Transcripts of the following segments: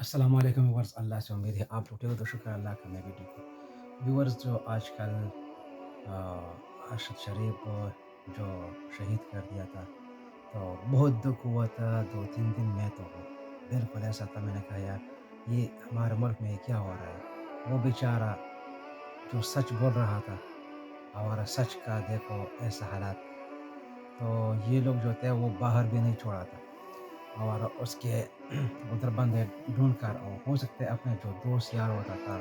السلام علیکم ویورز، اللہ سے امید ہے آپ ٹوٹے ہو تو شکر اللہ کا میں بھی ٹھیک ہوں۔ ویورز، جو آج کل ارشد شریف جو شہید کر دیا تھا تو بہت دکھ ہوا تھا۔ 2 3 دن میں تو بالکل ایسا تھا، میں نے کہا یار یہ ہمارے ملک میں کیا ہو رہا ہے۔ وہ بیچارہ جو سچ بول رہا تھا اور سچ کا دیکھو ایسا حالات، تو یہ لوگ جو تھے وہ باہر بھی نہیں چھوڑا تھا اور اس کے ادھر بندے ڈھونڈ کر ہو سکتے اپنے جو دوست یار ہوتا تھا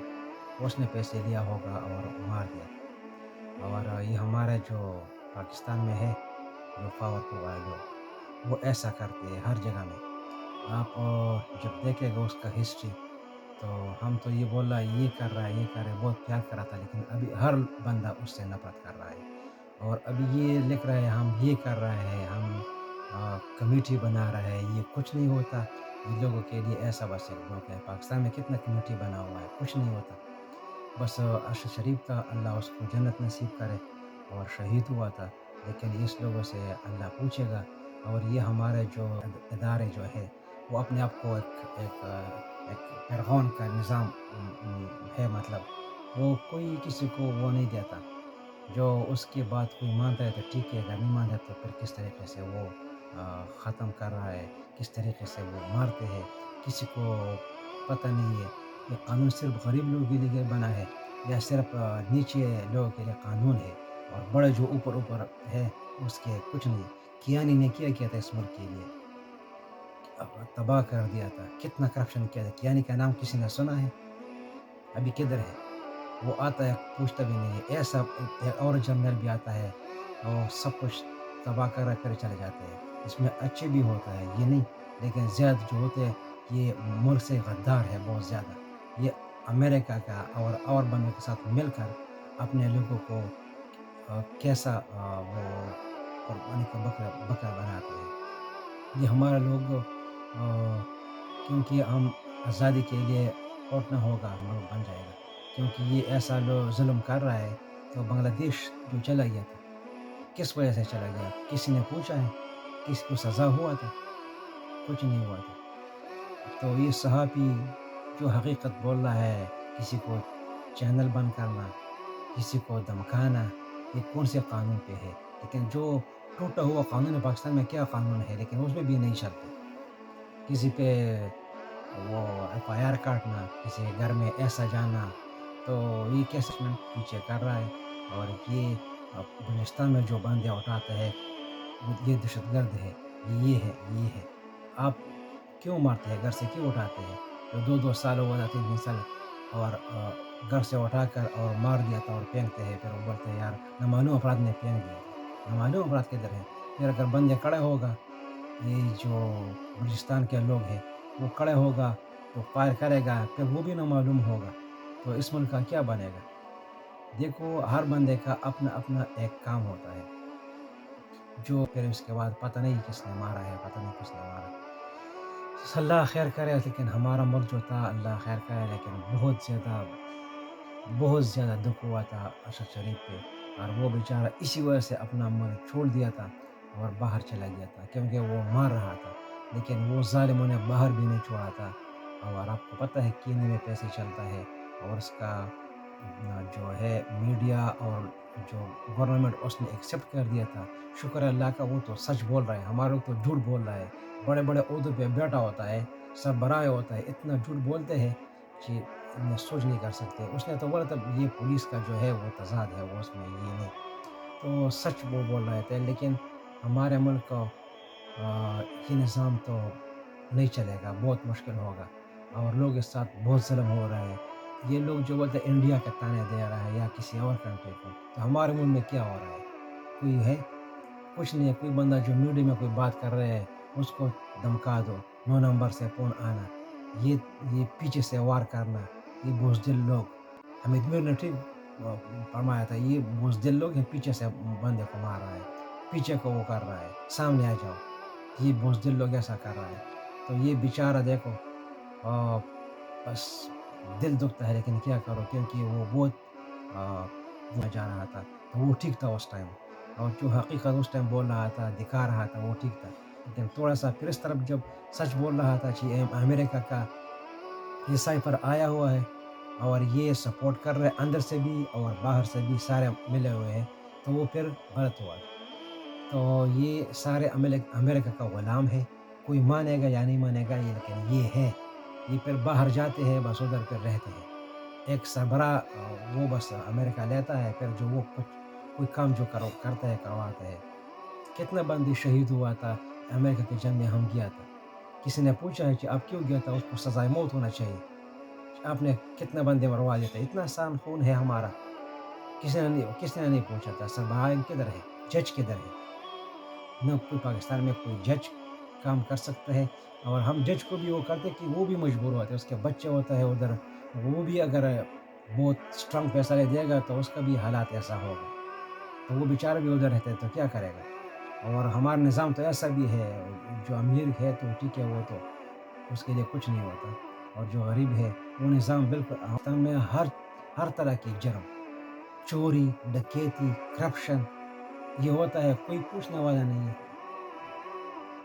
اس نے پیسے لیا ہوگا اور مار دیا تھا۔ اور یہ ہمارے جو پاکستان میں ہے، جو پاورفل والے لوگ وہ ایسا کرتے ہیں ہر جگہ میں۔ آپ جب دیکھے گا اس کا ہسٹری، تو ہم تو یہ بول رہا ہے یہ کر رہا ہے یہ کر رہا ہے، بہت پیار کر رہا تھا، لیکن ابھی ہر بندہ اس سے نفرت کر رہا ہے۔ اور ابھی یہ لکھ رہے ہیں ہم یہ کر رہے ہیں، ہم کمیٹی بنا رہے ہیں، یہ کچھ نہیں ہوتا ان لوگوں کے لیے۔ ایسا بس ایک جوک ہے، پاکستان میں کتنا کمیٹی بنا ہوا ہے، کچھ نہیں ہوتا۔ بس ارشد شریف تھا، اللہ اس کو جنت نصیب کرے، اور شہید ہوا تھا، لیکن اس لوگوں سے اللہ پوچھے گا۔ اور یہ ہمارے جو ادارے جو ہے وہ اپنے آپ کو ایک فرعون کا نظام ہے، مطلب وہ کوئی کسی کو وہ نہیں دیتا، جو اس کی بات کوئی مانتا ہے تو ٹھیک ہے، اگر نہیں مانتا تو پھر کس طریقے سے وہ ختم کر رہا ہے، کس طریقے سے وہ مارتے ہیں کسی کو پتہ نہیں ہے۔ یہ قانون صرف غریب لوگوں کے لیے بنا ہے یا صرف نیچے لوگوں کے لیے قانون ہے، اور بڑے جو اوپر اوپر ہے اس کے کچھ نہیں۔ کیانی نے کیا تھا اس ملک کے لیے، تباہ کر دیا تھا، کتنا کرپشن کیا تھا۔ کیانی کا نام کسی نے سنا ہے؟ ابھی کدھر ہے؟ وہ آتا ہے پوچھتا بھی نہیں ہے۔ ایسا ایک اور جنرل بھی آتا ہے اور سب کچھ تباہ کر کر چلے جاتے ہیں۔ اس میں اچھے بھی ہوتا ہے یہ نہیں، لیکن زیادہ جو ہوتے ہیں یہ ملک سے غدار ہے بہت زیادہ۔ یہ امریکہ کا اور بندوں کے ساتھ مل کر اپنے لوگوں کو کیسا وہ قربانی کا بکرا بناتے ہیں۔ یہ ہمارے لوگ کیونکہ ہم آزادی کے لیے اٹھنا ہوگا، ملک بن جائے گا۔ کیونکہ یہ ایسا ظلم کر رہا ہے، تو بنگلہ دیش جو چلا گیا تھا کس وجہ سے چلا گیا؟ کسی نے پوچھا ہے؟ کسی کو سزا ہوا تھا؟ کچھ نہیں ہوا تھا۔ تو یہ صحافی جو حقیقت بول رہا ہے، کسی کو چینل بند کرنا، کسی کو دھمکانا، یہ کون سے قانون پہ ہے؟ لیکن جو ٹوٹا ہوا قانون ہے پاکستان میں، کیا قانون ہے لیکن اس میں بھی نہیں چلتے۔ کسی پہ وہ ایف آئی آر کاٹنا، کسی کے گھر میں ایسا جانا، تو یہ کیسے پیچھے کر رہا ہے۔ اور یہ بلوچستان میں جو بندے اٹھاتا ہے یہ دہشت گرد ہے، یہ ہے۔ آپ کیوں مارتے ہیں؟ گھر سے کیوں اٹھاتے ہیں؟ جو 2 2 سال ہوا تھا، 3 3 سال، اور گھر سے اٹھا کر اور مار دیا تھا اور پھینکتے ہیں، پھر وہ بولتے ہیں یار نامعلوم افراد نے پھینک دیا تھا۔ نامعلوم افراد کدھر ہے؟ پھر اگر بندے کھڑے ہوگا، یہ جو بلوچستان کے لوگ ہیں وہ کھڑے ہوگا تو فائر کرے گا، پھر وہ بھی نامعلوم ہوگا، تو اس ملک کا کیا بنے گا؟ دیکھو ہر بندے کا اپنا اپنا ایک کام ہوتا ہے، جو پھر اس کے بعد پتہ نہیں کس نے مارا ہے، پتہ نہیں کس نے مارا۔ اللہ خیر کرے، لیکن ہمارا ملک جو تھا اللہ خیر کرے، لیکن بہت زیادہ دکھ ہوا تھا ارشد شریف پہ۔ اور وہ بیچارہ اسی وجہ سے اپنا ملک چھوڑ دیا تھا اور باہر چلا گیا تھا، کیونکہ وہ مار رہا تھا، لیکن وہ ظالموں نے باہر بھی نہیں چھوڑا تھا۔ اور آپ کو پتہ ہے کینے میں پیسے چلتا ہے، اور اس کا جو ہے میڈیا اور جو گورنمنٹ اس نے ایکسیپٹ کر دیا تھا۔ شکر ہے اللہ کا، وہ تو سچ بول رہا ہے، ہمارے لوگ تو جھوٹ بول رہا ہے۔ بڑے بڑے عہدوں پہ بیٹھا ہوتا ہے، سب برائے ہوتا ہے، اتنا جھوٹ بولتے ہیں کہ میں سوچ نہیں کر سکتے۔ اس نے تو بولا تھا یہ پولیس کا جو ہے وہ تضاد ہے، وہ اس میں یہ نہیں، تو سچ وہ بول رہے تھے۔ لیکن ہمارے ملک کا یہ نظام تو نہیں چلے گا، بہت مشکل ہوگا، اور لوگ اس ساتھ بہت ظلم ہو رہا ہے۔ یہ لوگ جو بولتے ہیں انڈیا کے تانے دے رہا ہے یا کسی اور کنٹری کو، تو ہمارے ملک میں کیا ہو رہا ہے؟ کوئی ہے؟ کچھ نہیں ہے۔ کوئی بندہ جو میڈیا میں کوئی بات کر رہے ہے اس کو دھمکا دو، 9 نمبر سے فون آنا، یہ پیچھے سے وار کرنا، یہ بزدل لوگ۔ حمید میر نے ٹھیک فرمایا تھا، یہ بزدل لوگ ہیں، پیچھے سے بندے کو مار رہا ہے، پیچھے کو وہ کر رہا ہے، سامنے آ جاؤ، یہ بزدل لوگ ایسا کر رہا ہے۔ تو یہ بیچارہ دیکھو آ، بس دل دکھتا ہے، لیکن کیا کرو، کیونکہ وہ بہت وہ جا رہا تھا، تو وہ ٹھیک تھا اس ٹائم، اور جو حقیقت اس ٹائم بول رہا تھا دکھا رہا تھا وہ ٹھیک تھا۔ لیکن تھوڑا سا پھر اس طرف جب سچ بول رہا تھا کہ امریکہ کا یہ سائفر آیا ہوا ہے اور یہ سپورٹ کر رہے اندر سے بھی اور باہر سے بھی سارے ملے ہوئے ہیں، تو وہ پھر غلط ہوا۔ تو یہ سارے امریکہ کا غلام ہے، کوئی مانے گا یا نہیں مانے گا، یہ لیکن یہ ہے، یہ پھر باہر جاتے ہیں، بس ادھر پھر رہتے ہیں۔ ایک سربراہ وہ بس امریکہ لیتا ہے، پھر جو وہ کچھ کوئی کام جو کرتا ہے کرواتا ہے۔ کتنا بندی شہید ہوا تھا امریکہ کی جنگ میں، ہم گیا تھا، کسی نے پوچھا ہے کہ آپ کیوں گیا تھا؟ اس کو سزائے موت ہونا چاہیے، آپ نے کتنے بندے مروا دیتے، اتنا آسان خون ہے ہمارا، کسی نے نہیں پوچھا تھا۔ سربراہ کدھر ہے؟ جج کدھر ہے؟ نہ کوئی پاکستان میں کوئی جج کام کر سکتا ہے، اور ہم جج کو بھی وہ کرتے کہ وہ بھی مجبور ہوتے ہیں، اس کے بچے ہوتا ہے ادھر، وہ بھی اگر بہت اسٹرانگ فیصلہ دے گا تو اس کا بھی حالات ایسا ہوگا، تو وہ بیچارہ بھی ادھر رہتے تو کیا کرے گا۔ اور ہمارا نظام تو ایسا بھی ہے، جو امیر ہے تو ٹھیک ہے، وہ تو اس کے لیے کچھ نہیں ہوتا، اور جو غریب ہے وہ نظام بالکل پاکستان میں ہر طرح کی جرم، چوری، ڈکیتی، کرپشن یہ ہوتا ہے، کوئی پوچھنے والا نہیں ہے۔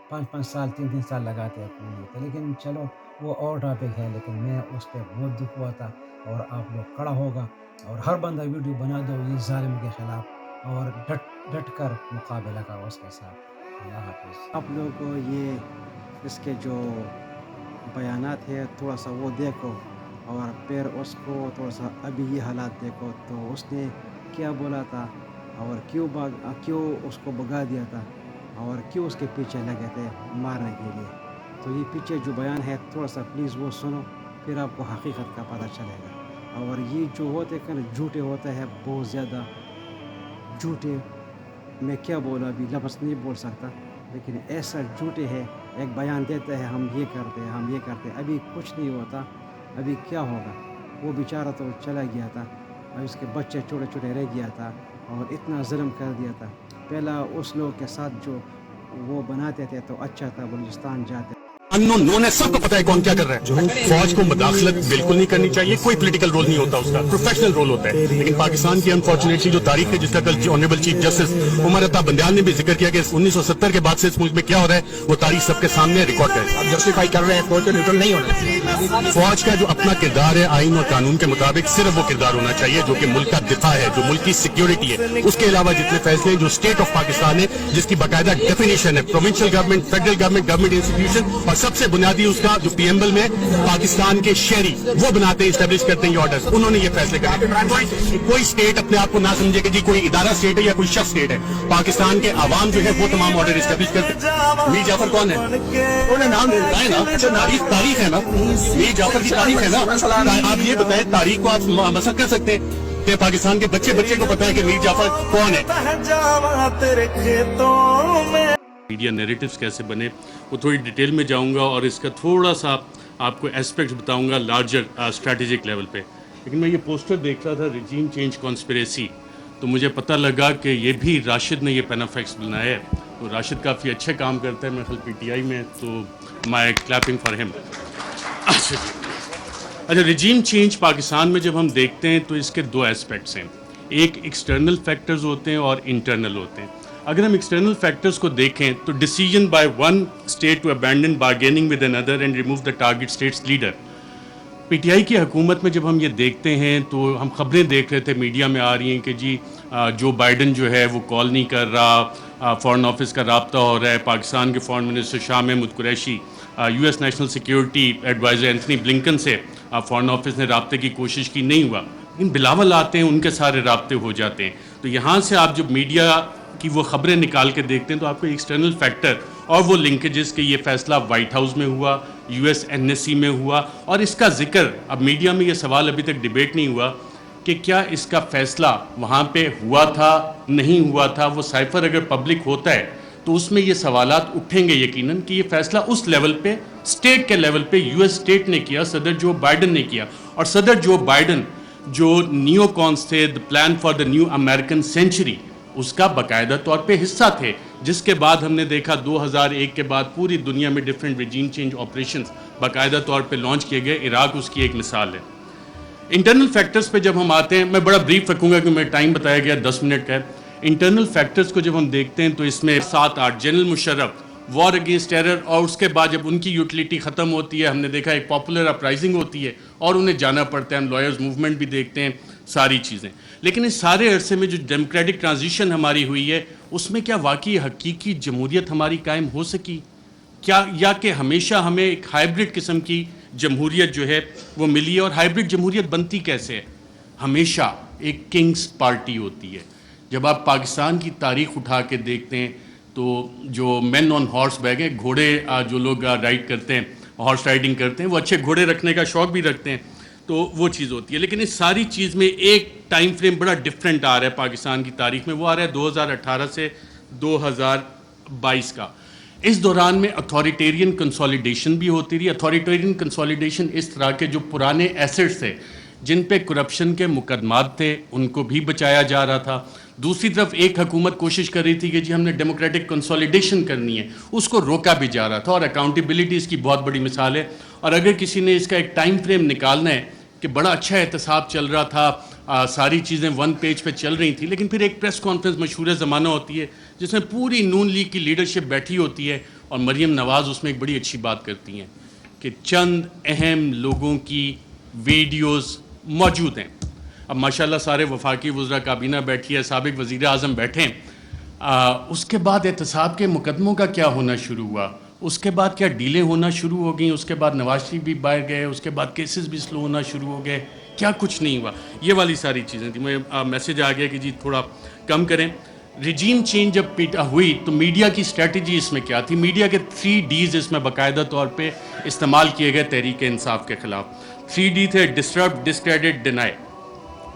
5 سال 3 سال لگاتے ہیں پوری ہوتے، لیکن چلو وہ اور ٹاپک ہے، لیکن میں اس پہ بہت دکھ ہوا تھا، اور آپ لوگ کھڑا ہوگا اور ہر بندہ ویڈیو بنا دو یہ ظالم کے خلاف، اور ڈٹ کر مقابلہ کرو اس کے ساتھ۔ اللہ حافظ۔ آپ لوگوں کو یہ اس کے جو بیانات ہے تھوڑا سا وہ دیکھو، اور پھر اس کو تھوڑا سا ابھی یہ حالات دیکھو، تو اس نے کیا بولا تھا، اور کیوں اس کو بھگا دیا تھا، اور کیوں اس کے پیچھے لگے تھے مارنے کے لیے۔ تو یہ پیچھے جو بیان ہے تھوڑا سا پلیز وہ سنو، پھر آپ کو حقیقت کا پتہ چلے گا۔ اور یہ جو ہوتے ہیں جھوٹے ہوتے ہیں، بہت زیادہ جھوٹے، میں کیا بولا ابھی لفظ نہیں بول سکتا، لیکن ایسا جھوٹے ہے، ایک بیان دیتے ہیں ہم یہ کرتے ہیں، ہم یہ کرتے ہیں، ابھی کچھ نہیں ہوتا، ابھی کیا ہوگا۔ وہ بیچارہ تو چلا گیا تھا، اور اس کے بچے چھوٹے چھوٹے رہ گیا تھا، اور اتنا ظلم کر دیا تھا۔ پہلا اس لوگ کے ساتھ جو وہ بناتے تھے تو اچھا تھا، بلوچستان جاتے۔ انہوں نے سب کو پتا ہے کون کیا کر رہا ہے۔ فوج کو مداخلت بالکل نہیں کرنی چاہیے، کوئی پولیٹیکل رول نہیں ہوتا اس کا، پروفیشنل رول ہوتا ہے۔ لیکن پاکستان کی انفارچونیٹلی جو تاریخ ہے، جس کا کل honourable chief justice Umar Ata Bandial نے بھی ذکر کیا کہ 1970 کے بعد سے اس ملک میں کیا ہو رہا ہے، وہ تاریخ سب کے سامنے ریکارڈ ہے۔ آپ جسٹیفائی کر رہے ہیں فوج کو نیوٹرل نہیں ہونا۔ فوج کا جو اپنا کردار ہے آئین اور قانون کے مطابق صرف وہ کردار ہونا چاہیے جو کہ ملک کا دفاع ہے، جو ملک کی سیکیورٹی ہے۔ اس کے علاوہ جتنے فیصلے ہیں جو اسٹیٹ آف پاکستان ہے، جس کی باقاعدہ ڈیفینیشن ہے، provincial government, federal government, government institution, اور سب سے بنیادی اس کا جو پیمبل میں پاکستان کے شہری وہ بناتے ہیں، اسٹیبلش کرتے ہیں یہ آرڈرز، انہوں نے یہ فیصلے کرے۔ کوئی اسٹیٹ اپنے آپ کو نہ سمجھے کہ جی کوئی ادارہ اسٹیٹ ہے یا کوئی شخص اسٹیٹ ہے، پاکستان کے عوام جو ہے وہ تمام آرڈر اسٹیبلش کرتے ہیں۔ میر جعفر کون ہے؟ انہوں نے نام دے دیا ہے نا، تاریخ ہے نا، میر جعفر کی تاریخ ہے نا۔ آپ یہ بتائیں تاریخ کو آپ مسخ کر سکتے ہیں کہ پاکستان کے بچے کو پتا ہے کہ میر جعفر کون ہے؟ میڈیا نیریٹیوز کیسے بنے وہ تھوڑی ڈیٹیل میں جاؤں گا، اور اس کا تھوڑا سا آپ کو اسپیکٹس بتاؤں گا لارجر اسٹریٹجک لیول پہ۔ لیکن میں یہ پوسٹر دیکھ رہا تھا ریجیم چینج کانسپریسی، تو مجھے پتہ لگا کہ یہ بھی راشد نے یہ پینافیکس بنایا ہے۔ تو راشد کافی اچھے کام کرتا ہے، میرے خیال پی ٹی آئی میں، تو مائی کلیپنگ فار ہم۔ اچھا، ریجیم چینج پاکستان میں جب ہم دیکھتے ہیں تو اس کے دو اسپیکٹس ہیں، ایک ایکسٹرنل فیکٹرز ہوتے ہیں اور انٹرنل ہوتے ہیں۔ اگر ہم ایکسٹرنل فیکٹرز کو دیکھیں تو decision by one state to abandon bargaining with another and remove the target state's leader. P T I کی حکومت میں جب ہم یہ دیکھتے ہیں تو ہم خبریں دیکھ رہے تھے، میڈیا میں آ رہی ہیں کہ جی جو بائیڈن جو ہے وہ کال نہیں کر رہا، فارن آفس کا رابطہ ہو رہا ہے، پاکستان کے foreign minister Shah Mahmood Qureshi, U S national security adviser Anthony Blinken سے فارن آفس نے رابطے کی کوشش کی، نہیں ہوا، لیکن بلاول آتے ہیں ان کے سارے رابطے ہو جاتے ہیں۔ تو یہاں سے آپ جب میڈیا کی وہ خبریں نکال کے دیکھتے ہیں تو آپ کو ایکسٹرنل فیکٹر اور وہ لنکیجز کہ یہ فیصلہ وائٹ ہاؤس میں ہوا، U S N S C میں ہوا، اور اس کا ذکر اب میڈیا میں یہ سوال ابھی تک ڈیبیٹ نہیں ہوا کہ کیا اس کا فیصلہ وہاں پہ ہوا تھا نہیں ہوا تھا۔ وہ سائفر اگر پبلک ہوتا ہے تو اس میں یہ سوالات اٹھیں گے یقیناً کہ یہ فیصلہ اس لیول پہ اسٹیٹ کے لیول پہ یو ایس اسٹیٹ نے کیا، صدر جو بائیڈن نے کیا، اور صدر جو بائیڈن جو نیو کونس تھے، the plan for the new American century, اس کا باقاعدہ طور پہ حصہ تھے، جس کے بعد ہم نے دیکھا 2001 کے بعد پوری دنیا میں ڈیفرنٹ ریجیم چینج آپریشنز باقاعدہ طور پہ لانچ کیے گئے، عراق اس کی ایک مثال ہے۔ انٹرنل فیکٹرز پہ جب ہم آتے ہیں، میں بڑا بریف رکھوں گا کہ میں ٹائم بتایا گیا 10 منٹ کا ہے۔ انٹرنل فیکٹرز کو جب ہم دیکھتے ہیں تو اس میں 7-8 general Musharraf war against terror, اور اس کے بعد جب ان کی یوٹیلیٹی ختم ہوتی ہے، ہم نے دیکھا ایک پاپولر اپرائزنگ ہوتی ہے اور انہیں جانا پڑتا ہے، ہم لائرز موومنٹ بھی دیکھتے ہیں، ساری چیزیں. لیکن اس سارے عرصے میں جو ڈیموکریٹک ٹرانزیشن ہماری ہوئی ہے، اس میں کیا واقعی حقیقی جمہوریت ہماری قائم ہو سکی کیا، یا کہ ہمیشہ ہمیں ایک ہائبرڈ قسم کی جمہوریت جو ہے وہ ملی ہے؟ اور ہائبرڈ جمہوریت بنتی کیسے ہے؟ ہمیشہ ایک کنگز پارٹی ہوتی ہے. جب آپ پاکستان کی تاریخ اٹھا کے دیکھتے ہیں تو جو مین آن ہارس بیک ہیں، گھوڑے جو لوگ رائڈ کرتے ہیں، ہارس رائڈنگ کرتے ہیں، وہ اچھے گھوڑے رکھنے کا شوق بھی رکھتے ہیں، تو وہ چیز ہوتی ہے. لیکن اس ساری چیز میں ایک ٹائم فریم بڑا ڈفرینٹ آ رہا ہے پاکستان کی تاریخ میں، وہ آ رہا ہے 2018 سے 2022 کا. اس دوران میں اتھارٹیرین کنسالیڈیشن بھی ہوتی رہی. اتھارٹیرین کنسالیڈیشن اس طرح کے جو پرانے ایسٹس تھے جن پہ کرپشن کے مقدمات تھے ان کو بھی بچایا جا رہا تھا. دوسری طرف ایک حکومت کوشش کر رہی تھی کہ جی ہم نے ڈیموکریٹک کنسالیڈیشن کرنی ہے، اس کو روکا بھی جا رہا تھا. اور اکاؤنٹیبلٹی اس کی بہت بڑی مثال ہے. اور اگر کسی نے اس کا ایک ٹائم فریم نکالنا ہے کہ بڑا اچھا احتساب چل رہا تھا، ساری چیزیں ون پیج پہ چل رہی تھیں، لیکن پھر ایک پریس کانفرنس مشہور زمانہ ہوتی ہے جس میں پوری نون لیگ کی لیڈرشپ بیٹھی ہوتی ہے اور مریم نواز اس میں ایک بڑی اچھی بات کرتی ہیں کہ چند اہم لوگوں کی ویڈیوز موجود ہیں. اب ماشاءاللہ سارے وفاقی وزراء کابینہ بیٹھی ہے، سابق وزیر اعظم بیٹھے ہیں. اس کے بعد احتساب کے مقدموں کا کیا ہونا شروع ہوا؟ اس کے بعد کیا ڈیلیں ہونا شروع ہو گئیں؟ اس کے بعد نواز شریف بھی باہر گئے، اس کے بعد کیسز بھی سلو ہونا شروع ہو گئے، کیا کچھ نہیں ہوا؟ یہ والی ساری چیزیں تھیں. مجھے میسیج آ گیا کہ جی تھوڑا کم کریں. ریجیم چینج جب ہوئی تو میڈیا کی اسٹریٹجی اس میں کیا تھی؟ میڈیا کے 3 Ds اس میں باقاعدہ طور پہ استعمال کیے گئے تحریک انصاف کے خلاف. 3 D تھے: ڈسٹرب، ڈسکریڈٹ، ڈینائی.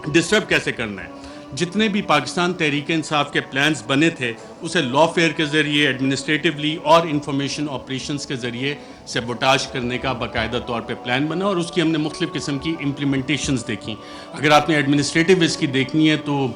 ڈسٹرب کیسے کرنا ہے؟ جتنے بھی پاکستان تحریک انصاف کے پلانز بنے تھے اسے لا فیئر کے ذریعے، ایڈمنسٹریٹولی اور انفارمیشن آپریشنز کے ذریعے سیبوٹاج کرنے کا باقاعدہ طور پہ پلان بنا، اور اس کی ہم نے مختلف قسم کی امپلیمنٹیشنز دیکھیں. اگر آپ نے ایڈمنسٹریٹو اس کی دیکھنی ہے تو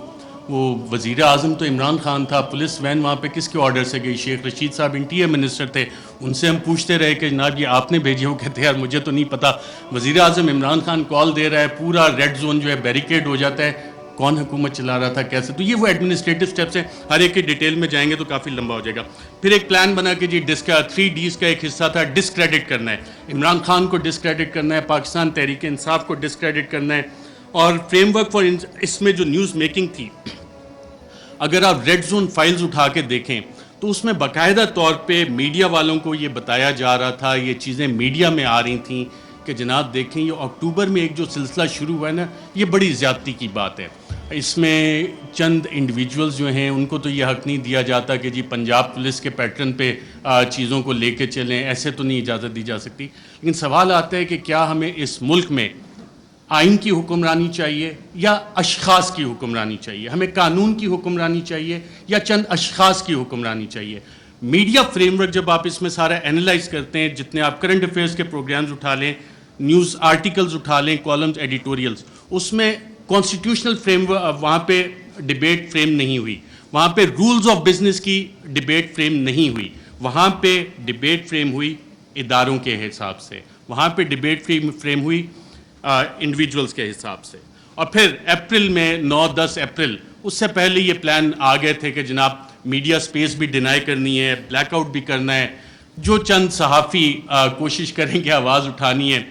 وہ وزیر اعظم تو عمران خان تھا، پولیس وین وہاں پہ کس کے آرڈر سے گئی؟ شیخ رشید صاحب انٹیریئر منسٹر تھے، ان سے ہم پوچھتے رہے کہ جناب یہ آپ نے بھیجی؟ وہ کہتے ہیں یار مجھے تو نہیں پتہ. وزیر اعظم عمران خان کال دے رہا ہے، پورا ریڈ زون جو ہے بیریکیڈ ہو جاتا ہے، کون حکومت چلا رہا تھا، کیسے؟ تو یہ وہ ایڈمنسٹریٹو سٹیپس ہیں. ہر ایک کے ڈیٹیل میں جائیں گے تو کافی لمبا ہو جائے گا. پھر ایک پلان بنا کہ جی 3 Ds کا ایک حصہ تھا ڈسکریڈٹ کرنا ہے. عمران خان کو ڈسکریڈٹ کرنا ہے، پاکستان تحریک انصاف کو ڈسکریڈٹ کرنا ہے. اور فریم ورک فار اس میں جو نیوز میکنگ تھی، اگر آپ ریڈ زون فائلز اٹھا کے دیکھیں تو اس میں باقاعدہ طور پہ میڈیا والوں کو یہ بتایا جا رہا تھا، یہ چیزیں میڈیا میں آ رہی تھیں کہ جناب دیکھیں یہ اکتوبر میں ایک جو سلسلہ شروع ہوا ہے نا، یہ بڑی زیادتی کی بات ہے. اس میں چند انڈیویجولز جو ہیں ان کو تو یہ حق نہیں دیا جاتا کہ جی پنجاب پولیس کے پیٹرن پہ چیزوں کو لے کے چلیں، ایسے تو نہیں اجازت دی جا سکتی. لیکن سوال آتا ہے کہ کیا ہمیں اس ملک میں آئین کی حکمرانی چاہیے یا اشخاص کی حکمرانی چاہیے؟ ہمیں قانون کی حکمرانی چاہیے یا چند اشخاص کی حکمرانی چاہیے؟ میڈیا فریم ورک جب آپ اس میں سارا اینالائز کرتے ہیں، جتنے آپ کرنٹ افیئرس کے پروگرامز اٹھا لیں، نیوز آرٹیکلز اٹھا لیں، کالمز، ایڈیٹوریلز، اس میں کانسٹیٹیوشنل فریم ورک وہاں پہ ڈیبیٹ فریم نہیں ہوئی، وہاں پہ رولز آف بزنس کی ڈیبیٹ فریم نہیں ہوئی، وہاں پہ ڈیبیٹ فریم ہوئی اداروں کے حساب سے، وہاں پہ ڈیبیٹ فریم ہوئی انڈیویجولز کے حساب سے. اور پھر اپریل میں 9-10 اپریل، اس سے پہلے یہ پلان آ گئے تھے کہ جناب میڈیا سپیس بھی ڈینائی کرنی ہے، بلیک آؤٹ بھی کرنا ہے. جو چند صحافی کوشش کریں کہ آواز اٹھانی ہے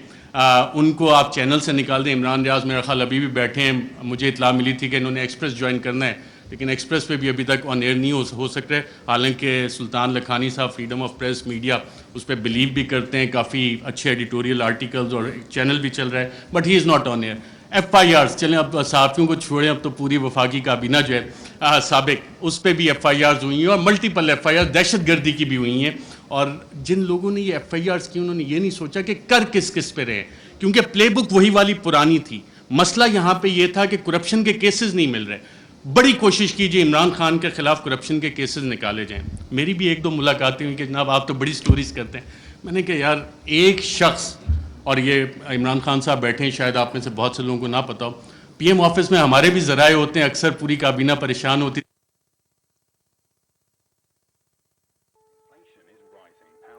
ان کو آپ چینل سے نکال دیں. عمران ریاض میرا خیال ابھی بھی بیٹھے ہیں، مجھے اطلاع ملی تھی کہ انہوں نے ایکسپریس جوائن کرنا ہے، لیکن ایکسپریس پہ بھی ابھی تک آن ایئر نہیں ہو سکتا ہے. حالانکہ سلطان لکھانی صاحب فریڈم آف پریس میڈیا اس پہ بلیو بھی کرتے ہیں، کافی اچھے ایڈیٹوریل آرٹیکلز اور چینل بھی چل رہا ہے، but he is not on air. FIRs چلیں، اب صحافیوں کو چھوڑیں، اب تو پوری وفاقی کابینہ جو ہے سابق، اس پہ بھی FIRs ہوئی ہیں، اور ملٹیپل FIRs دہشت گردی کی بھی ہوئی ہیں. اور جن لوگوں نے یہ FIRs کی انہوں نے یہ نہیں سوچا کہ کر کس پہ رہے، کیونکہ پلے بک وہی والی پرانی تھی. مسئلہ یہاں پہ یہ تھا کہ کرپشن کے کیسز نہیں مل رہے. بڑی کوشش کیجیے عمران خان کے خلاف کرپشن کے کیسز نکالے جائیں. میری بھی 1-2 ملاقاتیں ہوئی کہ جناب آپ تو بڑی سٹوریز کرتے ہیں. میں نے کہا یار ایک شخص، اور یہ عمران خان صاحب بیٹھے ہیں، شاید آپ میں سے بہت سے لوگوں کو نہ پتہ ہو، PM آفس میں ہمارے بھی ذرائع ہوتے ہیں، اکثر پوری کابینہ پریشان ہوتی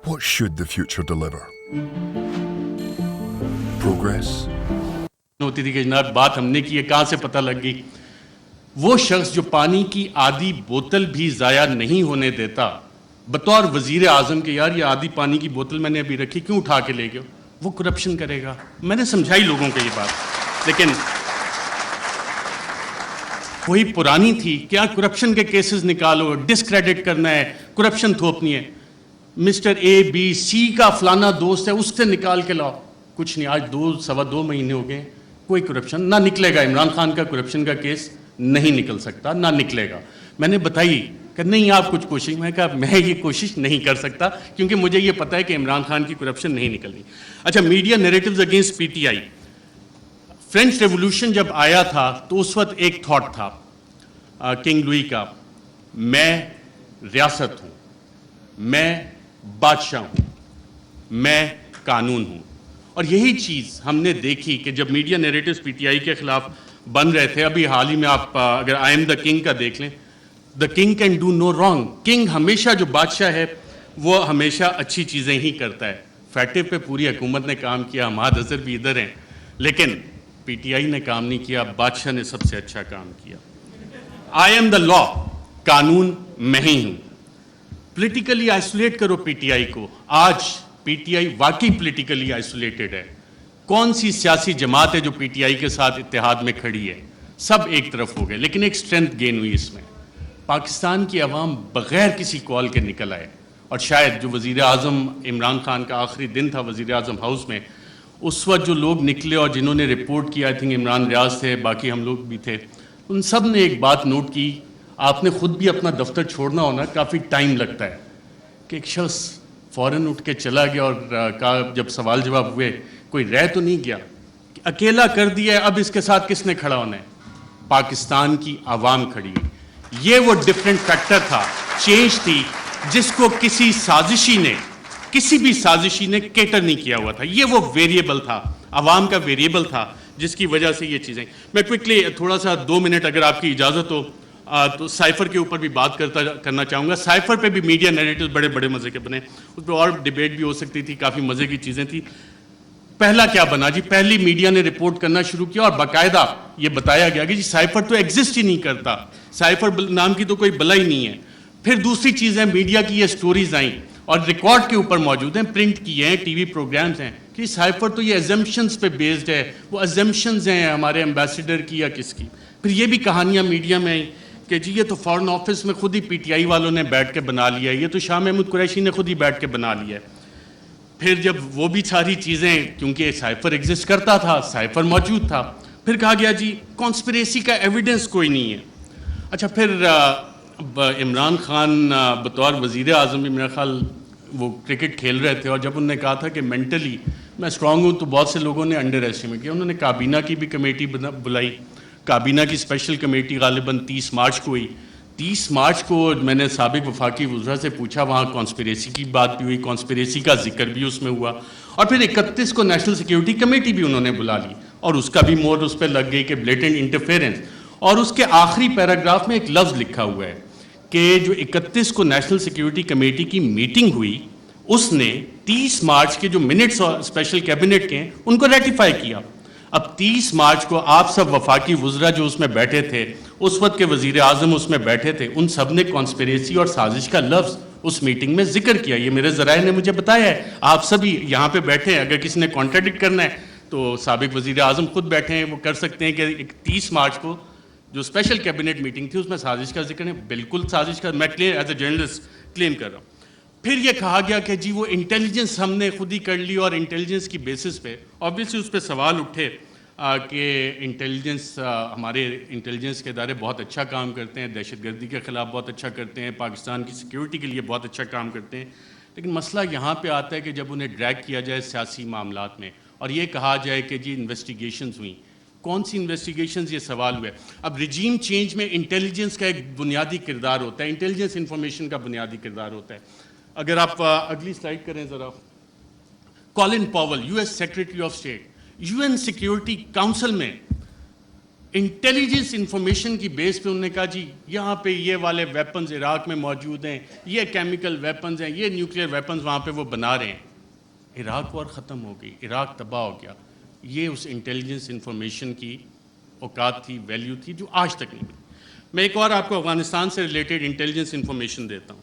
What should the future deliver? Progress? ہوتی تھی کہ جناب بات ہم نے کی ہے، کہاں سے پتہ لگ گئی. وہ شخص جو پانی کی آدھی بوتل بھی ضائع نہیں ہونے دیتا بطور وزیر اعظم کے یار یہ آدھی پانی کی بوتل میں نے ابھی رکھی کیوں اٹھا کے لے گئے؟ وہ کرپشن کرے گا. میں نے سمجھائی لوگوں کو یہ بات, لیکن وہی پرانی تھی, کیا کرپشن کے کیسز نکالو, ڈسکریڈٹ کرنا ہے, کرپشن تھوپنی ہے. مسٹر اے بی سی کا فلانا دوست ہے اس سے نکال کے لاؤ, کچھ نہیں. آج 2 مہینے ہو گئے, کوئی کرپشن نہ نکلے گا. عمران خان کا کرپشن کا کیس نہیں نکل سکتا, نہ نکلے گا. میں نے بتائی کہ نہیں آپ کچھ کوشش, میں کہا میں یہ کوشش نہیں کر سکتا کیونکہ مجھے یہ پتہ ہے کہ عمران خان کی کرپشن نہیں نکلنی. اچھا, میڈیا نیریٹیوز اگینسٹ پی ٹی آئی. فرینچ ریولوشن جب آیا تھا تو اس وقت ایک تھاٹ تھا کنگ لوئی کا, میں ریاست ہوں, میں بادشاہ ہوں, میں قانون ہوں. اور یہی چیز ہم نے دیکھی کہ جب میڈیا نیریٹیوز پی ٹی آئی کے خلاف بن رہے تھے, ابھی حال ہی میں آپ اگر آئی ایم دا کنگ کا دیکھ لیں, the king can do no wrong. King ہمیشہ, جو بادشاہ ہے وہ ہمیشہ اچھی چیزیں ہی کرتا ہے. فیٹو پہ پوری حکومت نے کام کیا, حماد اظہر بھی ادھر ہیں, لیکن پی ٹی آئی نے کام نہیں کیا, بادشاہ نے سب سے اچھا کام کیا. آئی ایم دا لا, قانون میں ہی ہوں. پولیٹیکلی آئسولیٹ کرو پی ٹی آئی کو. آج پی ٹی آئی واقعی پولیٹیکلی آئسولیٹڈ ہے. کون سی سیاسی جماعت ہے جو پی ٹی آئی کے ساتھ اتحاد میں کھڑی ہے؟ سب ایک طرف ہو گئے, لیکن ایک اسٹرینتھ گین ہوئی اس میں. پاکستان کی عوام بغیر کسی کال کے نکل آئے, اور شاید جو وزیر اعظم عمران خان کا آخری دن تھا وزیر اعظم ہاؤس میں, اس وقت جو لوگ نکلے اور جنہوں نے رپورٹ کیا, آئی تھنک عمران ریاض تھے, باقی ہم لوگ بھی تھے, ان سب نے ایک بات نوٹ کی. آپ نے خود بھی اپنا دفتر چھوڑنا ہونا, کافی ٹائم لگتا ہے, کہ ایک شخص فوراً اٹھ کے چلا گیا اور کہا, جب سوال جواب ہوئے, کوئی رہ تو نہیں گیا, کہ اکیلا کر دیا ہے, اب اس کے ساتھ کس نے کھڑا ہونا ہے؟ پاکستان کی عوام کھڑی. یہ وہ ڈفرینٹ فیکٹر تھا, چینج تھی, جس کو کسی بھی سازشی نے کیٹر نہیں کیا ہوا تھا. یہ وہ ویریبل تھا, عوام کا ویریبل تھا, جس کی وجہ سے یہ چیزیں. میں کوئکلی تھوڑا سا 2 منٹ اگر آپ کی اجازت ہو تو سائفر کے اوپر بھی بات کرنا چاہوں گا. سائفر پہ بھی میڈیا نیریٹیوز بڑے بڑے مزے کے بنے, اس پہ اور ڈیبیٹ بھی ہو سکتی تھی, کافی مزے کی چیزیں تھیں. پہلا کیا بنا جی, پہلی میڈیا نے رپورٹ کرنا شروع کیا اور باقاعدہ یہ بتایا گیا کہ جی سائفر تو ایگزسٹ ہی نہیں کرتا, سائفر نام کی تو کوئی بلا ہی نہیں ہے. پھر دوسری چیز ہے, میڈیا کی یہ سٹوریز آئیں اور ریکارڈ کے اوپر موجود ہیں, پرنٹ کیے ہیں, ٹی وی پروگرامز ہیں, کہ سائفر تو یہ ایزمپشنز پہ بیسڈ ہے. وہ ایزمپشنز ہیں ہمارے ایمبیسیڈر کی یا کس کی. پھر یہ بھی کہانیاں میڈیا میں آئیں کہ جی یہ تو فارن آفس میں خود ہی پی ٹی آئی والوں نے بیٹھ کے بنا لیا ہے, یہ تو شاہ محمود قریشی نے خود ہی بیٹھ کے بنا لیا ہے. پھر جب وہ بھی ساری چیزیں, کیونکہ سائفر ایگزسٹ کرتا تھا, سائفر موجود تھا, پھر کہا گیا جی کانسپریسی کا ایویڈنس کوئی نہیں ہے. اچھا, پھر عمران خان بطور وزیر اعظم بھی میرا خیال وہ کرکٹ کھیل رہے تھے, اور جب انہوں نے کہا تھا کہ مینٹلی میں اسٹرانگ ہوں, تو بہت سے لوگوں نے انڈر ایسٹیمیٹ کیا. انہوں نے کابینہ کی بھی کمیٹی بلائی, کابینہ کی اسپیشل کمیٹی غالباً 30 مارچ کو ہوئی. 30 مارچ کو میں نے سابق وفاقی وزراء سے پوچھا, وہاں کانسپریسی کی بات بھی ہوئی, کانسپریسی کا ذکر بھی اس میں ہوا, اور پھر 31 کو نیشنل سیکیورٹی کمیٹی بھی انہوں نے بلا لی, اور اس کا بھی مور اس پہ لگ گئی کہ بلیٹنٹ انٹرفیرنس. اور اس کے آخری پیراگراف میں ایک لفظ لکھا ہوا ہے کہ جو 31 کو نیشنل سیکیورٹی کمیٹی کی میٹنگ ہوئی, اس نے 30 مارچ کے جو منٹس اور اسپیشل کیبنٹ کے ہیں ان کو ریٹیفائی کیا. اب 30 مارچ کو آپ سب وفاقی وزراء جو اس میں بیٹھے تھے, اس وقت کے وزیر اعظم اس میں بیٹھے تھے, ان سب نے کانسپریسی اور سازش کا لفظ اس میٹنگ میں ذکر کیا. یہ میرے ذرائع نے مجھے بتایا ہے, آپ سبھی یہاں پہ بیٹھے ہیں, اگر کسی نے کانٹراڈکٹ کرنا ہے تو سابق وزیر اعظم خود بیٹھے ہیں, وہ کر سکتے ہیں کہ 30 مارچ کو جو اسپیشل کیبنٹ میٹنگ تھی اس میں سازش کا ذکر ہے. بالکل سازش کا میں کلیئر ایز اے جرنلسٹ کلیم کر رہا ہوں. پھر یہ کہا گیا کہ جی وہ انٹیلیجنس ہم نے خود ہی کر لی, اور انٹیلیجنس کی بیسس پہ آبویسلی اس پہ سوال اٹھے کہ انٹیلیجنس, ہمارے انٹیلیجنس کے ادارے بہت اچھا کام کرتے ہیں, دہشت گردی کے خلاف بہت اچھا کرتے ہیں, پاکستان کی سیکیورٹی کے لیے بہت اچھا کام کرتے ہیں. لیکن مسئلہ یہاں پہ آتا ہے کہ جب انہیں ڈریگ کیا جائے سیاسی معاملات میں, اور یہ کہا جائے کہ جی انویسٹیگیشنز ہوئیں, کون سی انویسٹیگیشنز, یہ سوال ہوئے. اب رجیم چینج میں انٹیلیجنس کا ایک بنیادی کردار ہوتا ہے, انٹیلیجنس انفارمیشن کا بنیادی کردار ہوتا ہے. اگر آپ اگلی سلائڈ کریں ذرا, Colin Powell, U S secretary of state, U N security council میں انٹیلیجنس انفارمیشن کی بیس پہ انہوں نے کہا جی یہاں پہ یہ والے ویپنز عراق میں موجود ہیں, یہ کیمیکل ویپنز ہیں, یہ نیوکلیئر ویپنز وہاں پہ وہ بنا رہے ہیں. عراق اور ختم ہو گئی, عراق تباہ ہو گیا. یہ اس انٹیلیجنس انفارمیشن کی اوقات تھی, ویلیو تھی, جو آج تک نہیں ملی. میں ایک اور آپ کو افغانستان سے ریلیٹڈ انٹیلیجنس انفارمیشن دیتا ہوں.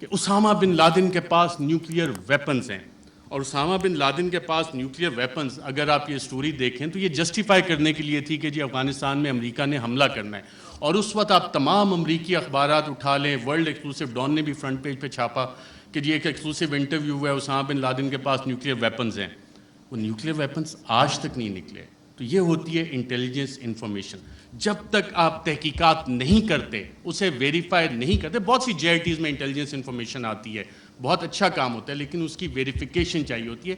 کہ اسامہ بن لادن کے پاس نیوکلیئر ویپنز ہیں, اور اسامہ بن لادن کے پاس نیوکلیئر ویپنز, اگر آپ یہ سٹوری دیکھیں تو یہ جسٹیفائی کرنے کے لیے تھی کہ جی افغانستان میں امریکہ نے حملہ کرنا ہے, اور اس وقت آپ تمام امریکی اخبارات اٹھا لیں, ورلڈ ایکسکلوسیو ڈان نے بھی فرنٹ پیج پہ چھاپا کہ جی ایک ایکسکلوسیو انٹرویو ہوا ہے, اسامہ بن لادن کے پاس نیوکلیئر ویپنز ہیں. وہ نیوکلیئر ویپنز آج تک نہیں نکلے. تو یہ ہوتی ہے انٹیلیجنس انفارمیشن. جب تک آپ تحقیقات نہیں کرتے, اسے ویریفائی نہیں کرتے, بہت سی JITs میں انٹیلیجنس انفارمیشن آتی ہے, بہت اچھا کام ہوتا ہے, لیکن اس کی ویریفیکیشن چاہیے ہوتی ہے.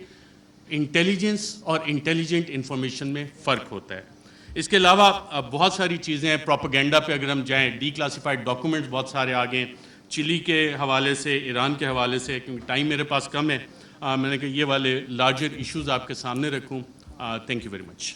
انٹیلیجنس اور انٹیلیجنٹ انفارمیشن میں فرق ہوتا ہے. اس کے علاوہ بہت ساری چیزیں ہیں. پروپیگنڈا پہ اگر ہم جائیں, ڈی کلاسیفائڈ ڈاکومنٹس بہت سارے آ گئے, چلی کے حوالے سے, ایران کے حوالے سے. کیونکہ ٹائم میرے پاس کم ہے, میں نے کہا یہ والے لارجر ایشوز آپ کے سامنے رکھوں. Thank you very much.